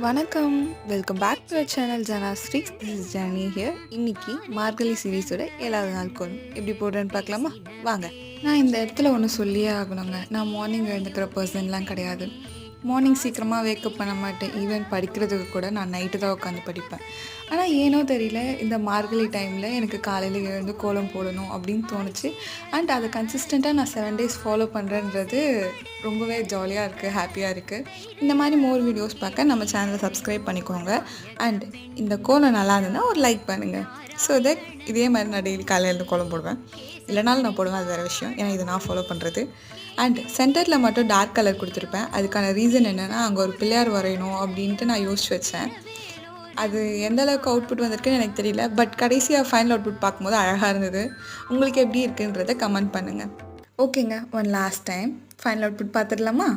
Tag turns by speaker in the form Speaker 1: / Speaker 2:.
Speaker 1: வணக்கம். Welcome back to our channel Jana streaks. This is journey here. இன்னைக்கு மார்கழி சீரீஸோட 7வது நாள் கோலம் எப்படி போடுறேன்னு பார்க்கலாமா? வாங்க. நான் இந்த இடத்துல ஒன்று சொல்லியே ஆகணுங்க. நான் மார்னிங் எழுந்துக்கிற பர்சன்லாம் கிடையாது. மார்னிங் சீக்கிரமாக வேக்கப் பண்ண மாட்டேன். ஈவன் படிக்கிறதுக்கு கூட நான் நைட்டு தான் உட்காந்து படிப்பேன். ஆனால் ஏனோ தெரியல, இந்த மார்கழி டைமில் எனக்கு காலையில் எழுந்து கோலம் போடணும் அப்படின்னு தோணுச்சு. அண்ட் அதை கன்சிஸ்டண்ட்டாக நான் 7 days ஃபாலோ பண்ணுறேன்றது ரொம்பவே ஜாலியாக இருக்குது, ஹாப்பியாக இருக்குது. இந்த மாதிரி மோர் வீடியோஸ் பார்க்க நம்ம சேனலை சப்ஸ்கிரைப் பண்ணிக்கோங்க. அண்ட் இந்த கோலம் நல்லா இருந்ததுன்னா ஒரு லைக் பண்ணுங்கள். ஸோ தட் இதே மாதிரி நான் டெய்லி காலையில் எழுந்து கோலம் போடுவேன். இல்லைனாலும் நான் போடுவேன், அது வேறு விஷயம். ஏன்னா இது நான் ஃபாலோ பண்ணுறது. அண்ட் சென்டரில் மட்டும் டார்க் கலர் கொடுத்துருப்பேன். அதுக்கான ரீசன் என்னென்னா, அங்கே ஒரு பிள்ளையார் வரையணும் அப்படின்ட்டு நான் யோசிச்சு வச்சேன். அது எந்த அளவுக்கு அவுட்புட் வந்திருக்குன்னு எனக்கு தெரியல. பட் கடைசியாக ஃபைனல் அவுட்புட் பார்க்கும்போது அழகாக இருந்தது. உங்களுக்கு எப்படி இருக்குன்றதை கமெண்ட் பண்ணுங்கள். ஓகேங்க, one last time final output பார்த்துடலாமா?